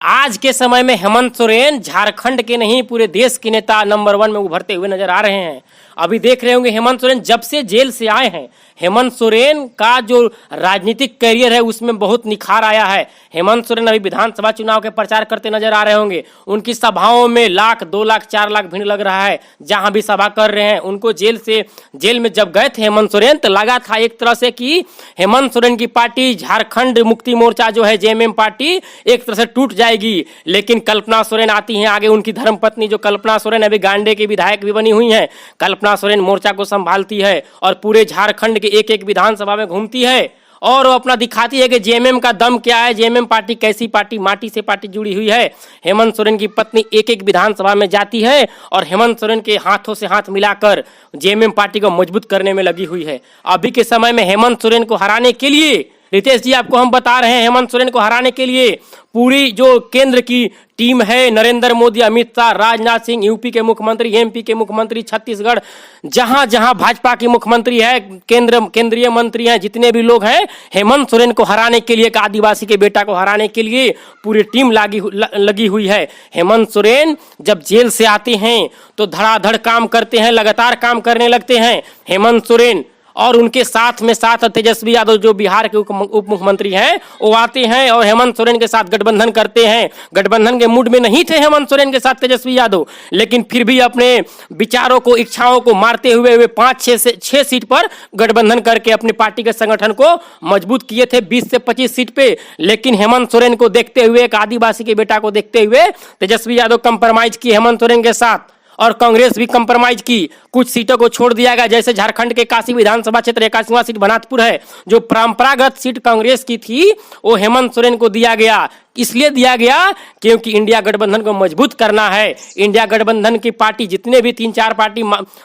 आज के समय में हेमंत सोरेन झारखंड के नहीं पूरे देश के नेता नंबर 1 में उभरते हुए नजर आ रहे हैं। अभी देख रहे होंगे हेमंत सोरेन जब से जेल से आए हैं, हेमंत सोरेन का जो राजनीतिक करियर है उसमें बहुत निखार आया है। हेमंत सोरेन अभी विधानसभा चुनाव के प्रचार करते नजर आ रहे होंगे। उनकी सभाओं में लाख 2 लाख 4 लाख भीड़ लग रहा है। जहां भी सभा कर रहे हैं उनको जेल में जब गए थे हेमंत सोरेन तो लगा था एक तरह से कि हेमंत सोरेन की पार्टी झारखंड मुक्ति मोर्चा जो है जेएमएम पार्टी एक तरह से टूट जाएगी। लेकिन कल्पना सोरेन आती हैं आगे, उनकी धर्मपत्नी जो कल्पना सोरेन अभी गांडे की विधायक भी बनी हुई हैं। कल्पना सोरेन मोर्चा को संभालती है और पूरे झारखंड के एक एक विधानसभा में घूमती है और वो अपना दिखाती है कि जेएमएम का दम क्या है, जेएमएम पार्टी कैसी पार्टी, माटी से पार्टी जुड़ी हुई है। हेमंत सोरेन की पत्नी एक एक विधानसभा में जाती है और हेमंत सोरेन के हाथों से हाथ मिलाकर जेएमएम पार्टी को मजबूत करने में लगी हुई है। अभी के समय में हेमंत सोरेन को हराने के लिए रितेश जी आपको हम बता रहे हैं, हेमंत सोरेन को हराने के लिए पूरी जो केंद्र की टीम है, नरेंद्र मोदी, अमित शाह, राजनाथ सिंह, यूपी के मुख्यमंत्री, एमपी के मुख्यमंत्री, छत्तीसगढ़, जहां जहां भाजपा की मुख्यमंत्री है, केंद्रीय मंत्री हैं, जितने भी लोग हैं, हेमंत सोरेन को हराने के लिए, एक आदिवासी के बेटा को हराने के लिए पूरी टीम लगी हुई है। हेमंत सोरेन जब जेल से आते हैं तो धड़ाधड़ काम करते हैं, लगातार काम करने लगते हैं हेमंत सोरेन। और उनके साथ में तेजस्वी यादव जो बिहार के उप मुख्यमंत्री हैं वो आते हैं और हेमंत सोरेन के साथ गठबंधन करते हैं। गठबंधन के मूड में नहीं थे हेमंत सोरेन के साथ तेजस्वी यादव, लेकिन फिर भी अपने विचारों को, इच्छाओं को मारते हुए वे 5-6 सीट पर गठबंधन करके अपनी पार्टी के संगठन को मजबूत किए थे 20 से 25 सीट पे। लेकिन हेमंत सोरेन को देखते हुए, एक आदिवासी के बेटा को देखते हुए तेजस्वी यादव कंप्रोमाइज किए हेमंत सोरेन के साथ और कांग्रेस भी कंप्रोमाइज की। कुछ सीटों को छोड़ दिया गया, जैसे झारखंड के काशी विधानसभा क्षेत्र 81वां सीट बनातपुर है, जो परंपरागत सीट कांग्रेस की थी वो हेमंत सोरेन को दिया गया। इसलिए दिया गया क्योंकि इंडिया गठबंधन को मजबूत करना है। इंडिया गठबंधन की पार्टी जितने भी 3-4 पार्टी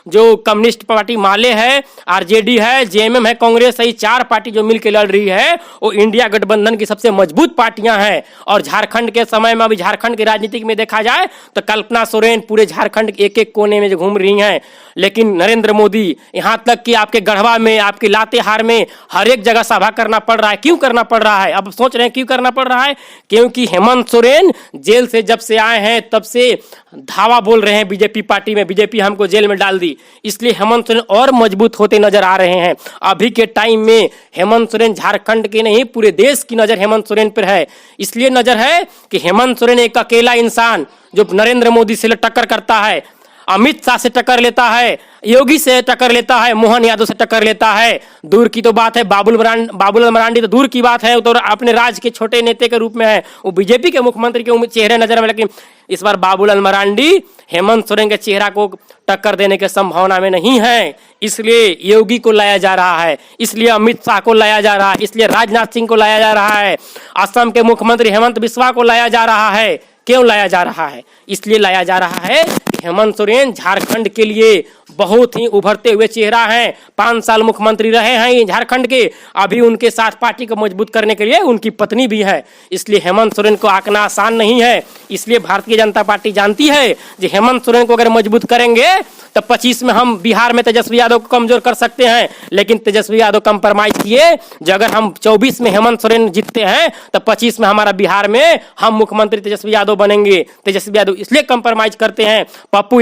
जो कम्युनिस्ट पार्टी माले है, आरजेडी है, जेएमएम है, कांग्रेस है, 4 पार्टी जो मिलकर लड़ रही है वो इंडिया गठबंधन की सबसे मजबूत पार्टियां हैं। और झारखंड के समय में, अभी झारखंड की राजनीति में देखा जाए तो कल्पना सोरेन पूरे झारखंड के एक एक कोने में जो घूम रही हैं। लेकिन नरेंद्र मोदी, यहां तक कि आपके गढ़वा में, आपके लातेहार में, हर एक जगह सभा करना पड़ रहा है। क्यों करना पड़ रहा है? अब सोच रहे हैं क्यों करना पड़ रहा है? क्योंकि हेमंत सोरेन जेल से जब से आए हैं तब से धावा बोल रहे हैं बीजेपी पार्टी में, बीजेपी हमको जेल में डाल दी। इसलिए हेमंत सोरेन और मजबूत होते नजर आ रहे हैं। अभी के टाइम में हेमंत सोरेन झारखंड के नहीं पूरे देश की नजर हेमंत सोरेन पर है। इसलिए नजर है कि हेमंत सोरेन एक अकेला इंसान जो नरेंद्र मोदी से टक्कर करता है, अमित शाह से टक्कर लेता है, योगी से टक्कर लेता है, मोहन यादव से टक्कर लेता है। दूर की तो बात है, बाबूलाल मरांडी तो दूर की बात है, तो अपने राज्य के छोटे नेता के रूप में है, वो बीजेपी के मुख्यमंत्री के चेहरे नजर में। लेकिन इस बार बाबूलाल मरांडी हेमंत सोरेन के चेहरा को टक्कर देने की संभावना में नहीं है। इसलिए योगी को लाया जा रहा है, इसलिए अमित शाह को लाया जा रहा है, इसलिए राजनाथ सिंह को लाया जा रहा है, असम के मुख्यमंत्री हेमंत बिस्वा को लाया जा रहा है। क्यों लाया जा रहा है? इसलिए लाया जा रहा है कि हेमंत सोरेन झारखंड के लिए बहुत ही उभरते हुए चेहरा हैं। 5 साल मुख्यमंत्री रहे हैं झारखंड के। अभी उनके साथ पार्टी को मजबूत करने के लिए उनकी पत्नी भी है। इसलिए हेमंत सोरेन को आंकना आसान नहीं है। इसलिए भारतीय जनता पार्टी जानती है कि हेमंत सोरेन को अगर मजबूत करेंगे तो 25 में हम बिहार में तेजस्वी यादव को कमजोर कर सकते हैं। लेकिन तेजस्वी यादव कंप्रोमाइज किए, जो अगर हम 24 में हेमंत सोरेन जीतते हैं तो 25 में हमारा बिहार में हम मुख्यमंत्री तेजस्वी यादव बनेंगे। तेजस्वी यादव इसलिए कंप्रोमाइज करते हैं। पप्पू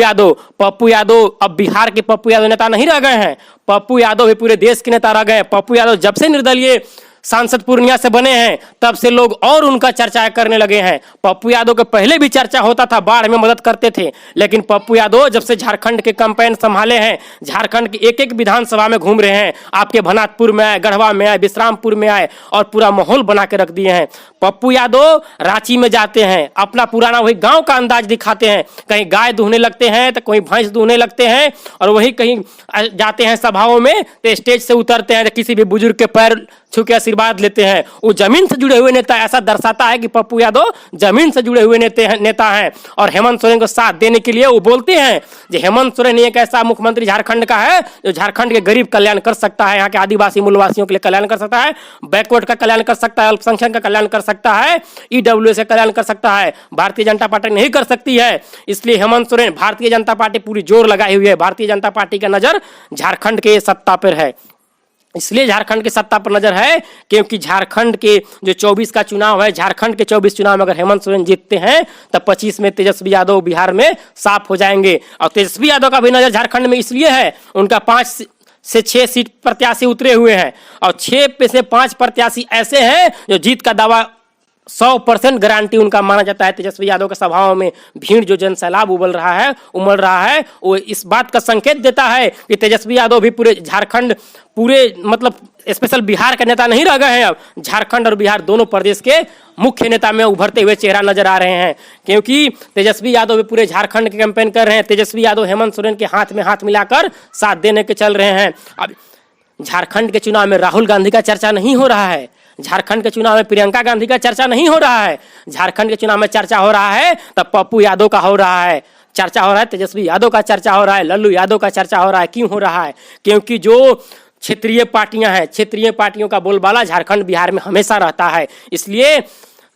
यादव अब बिहार के पप्पू यादव नेता नहीं रह गए हैं। पप्पू यादव भी पूरे देश के नेता रह गए। पप्पू यादव जब से निर्दलीय सांसद पूर्णिया से बने हैं तब से लोग और उनका चर्चा करने लगे हैं। पप्पू यादव के पहले भी चर्चा होता था, बाढ़ में मदद करते थे। लेकिन पप्पू यादव जब से झारखंड के कैंपेन संभाले हैं, झारखंड के एक एक विधानसभा में घूम रहे हैं, आपके भनातपुर में आए, गढ़वा में आए, विश्रामपुर में आए और पूरा माहौल बना के रख दिए हैं। पप्पू यादव रांची में जाते हैं, अपना पुराना वही गांव का अंदाज दिखाते हैं। कहीं गाय दूहने लगते हैं तो कोई भैंस दूहने लगते हैं, और वही कहीं जाते हैं सभाओं में तो स्टेज से उतरते हैं तो किसी भी बुजुर्ग के पैर छू के आशीर्वाद लेते हैं। वो जमीन से जुड़े हुए नेता, ऐसा दर्शाता है कि पप्पू यादव जमीन से जुड़े हुए नेता हैं। और हेमंत सोरेन को साथ देने के लिए वो बोलते हैं कि हेमंत सोरेन एक ऐसा मुख्यमंत्री झारखंड का है जो झारखंड के गरीब कल्याण कर सकता है, यहाँ के आदिवासी मूलवासियों के लिए कल्याण कर सकता है, बैकवर्ड का कल्याण कर सकता है, अल्पसंख्यक का कल्याण कर सकता है, ईडब्ल्यूएस का कल्याण कर सकता है। भारतीय जनता पार्टी नहीं कर सकती है। इसलिए हेमंत सोरेन, भारतीय जनता पार्टी पूरी जोर लगाई हुई है। भारतीय जनता पार्टी का नजर झारखंड के सत्ता पर है। इसलिए झारखंड की सत्ता पर नजर है, क्योंकि झारखंड के जो 24 का चुनाव है, झारखंड के 24 चुनाव में अगर हेमंत सोरेन जीतते हैं तब 25 में तेजस्वी यादव बिहार में साफ हो जाएंगे। और तेजस्वी यादव का भी नजर झारखंड में इसलिए है, उनका 5 से 6 सीट प्रत्याशी उतरे हुए हैं और 6 में से 5 प्रत्याशी ऐसे हैं जो जीत का दावा 100% गारंटी उनका माना जाता है। तेजस्वी यादव के सभाओं में भीड़ जो जन सैलाब उमड़ रहा है वो इस बात का संकेत देता है कि तेजस्वी यादव भी पूरे झारखंड, पूरे मतलब स्पेशल बिहार का नेता नहीं रह गए हैं। अब झारखंड और बिहार दोनों प्रदेश के मुख्य नेता में उभरते हुए चेहरा नजर आ रहे हैं, क्योंकि तेजस्वी यादव भी पूरे झारखंड के कैंपेन कर रहे हैं। तेजस्वी यादव हेमंत सोरेन के हाथ में हाथ मिलाकर साथ देने के चल रहे हैं। अब झारखंड के चुनाव में राहुल गांधी का चर्चा नहीं हो रहा है, झारखंड के चुनाव में प्रियंका गांधी का चर्चा नहीं हो रहा है, झारखंड के चुनाव में चर्चा हो रहा है तब पप्पू यादव का हो रहा है, चर्चा हो रहा है तेजस्वी यादव का चर्चा हो रहा है, लल्लू यादव का चर्चा हो रहा है। क्यों हो रहा है? क्योंकि जो क्षेत्रीय पार्टियां हैं, क्षेत्रीय पार्टियों का बोलबाला झारखंड बिहार में हमेशा रहता है। इसलिए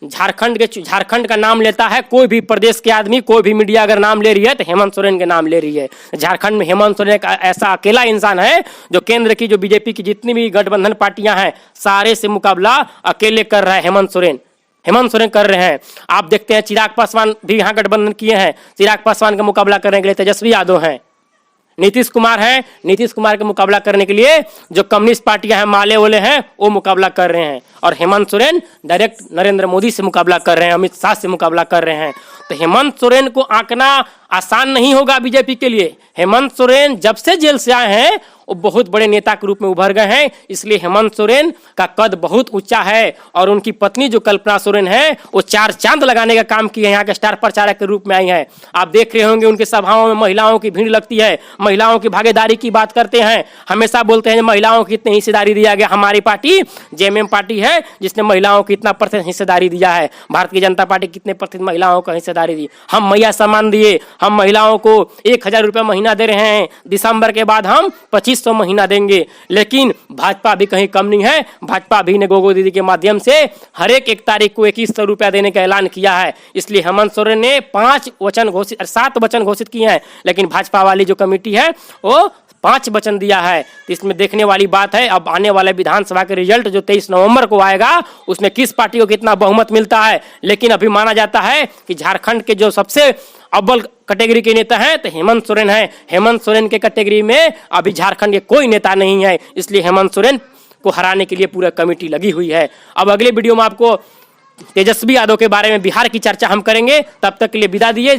झारखंड का नाम लेता है कोई भी प्रदेश के आदमी, कोई भी मीडिया अगर नाम ले रही है तो हेमंत सोरेन के नाम ले रही है। झारखंड में हेमंत सोरेन एक ऐसा अकेला इंसान है जो केंद्र की, जो बीजेपी की जितनी भी गठबंधन पार्टियां हैं सारे से मुकाबला अकेले कर रहा है हेमंत सोरेन कर रहे हैं। आप देखते हैं चिराग पासवान भी यहाँ गठबंधन किए हैं, चिराग पासवान का मुकाबला करने के लिए तेजस्वी यादव हैं, नीतीश कुमार हैं, नीतीश कुमार का मुकाबला करने के लिए जो कम्युनिस्ट पार्टियां हैं, माले वाले हैं, वो मुकाबला कर रहे हैं। और हेमंत सोरेन डायरेक्ट नरेंद्र मोदी से मुकाबला कर रहे हैं, अमित शाह से मुकाबला कर रहे हैं। तो हेमंत सोरेन को आंकना आसान नहीं होगा बीजेपी के लिए। हेमंत सोरेन जब से जेल से आए हैं वो बहुत बड़े नेता के रूप में उभर गए हैं, इसलिए हेमंत सोरेन का कद बहुत ऊंचा है। और उनकी पत्नी जो कल्पना सोरेन है वो 4 चांद लगाने का काम किया है, यहाँ के स्टार प्रचारक के रूप में आई है। आप देख रहे होंगे उनके सभाओं में महिलाओं की भीड़ लगती है, महिलाओं की भागीदारी की बात करते हैं, हमेशा बोलते हैं महिलाओं की इतनी हिस्सेदारी दिया गया। हमारी पार्टी जेएमएम पार्टी है जिसने महिलाओं की इतना % हिस्सेदारी दिया है। भारतीय जनता पार्टी कितने % महिलाओं को हिस्सेदारी दी? हम मैया सम्मान दिए, हम महिलाओं को 1000 रुपये महीना दे रहे हैं, दिसंबर के बाद हम 2500 महीना देंगे। लेकिन भाजपा भी कहीं कम नहीं है, भाजपा भी ने गोगो दीदी के माध्यम से हर एक तारीख को 2100 रुपया देने का ऐलान किया है। इसलिए हेमंत सोरेन ने 7 वचन घोषित किए हैं, लेकिन भाजपा वाली जो कमेटी है वो 5 वचन दिया है। तो इसमें देखने वाली बात है अब आने वाले विधानसभा के रिजल्ट जो 23 नवंबर को आएगा उसमें किस पार्टी को कितना बहुमत मिलता है। लेकिन अभी माना जाता है कि झारखंड के जो सबसे अव्वल कैटेगरी के नेता हैं तो हेमंत सोरेन है। हेमंत सोरेन के कैटेगरी में अभी झारखंड के कोई नेता नहीं है, इसलिए हेमंत सोरेन को हराने के लिए पूरा कमेटी लगी हुई है। अब अगले वीडियो में आपको तेजस्वी यादव के बारे में बिहार की चर्चा हम करेंगे, तब तक के लिए विदा दिए।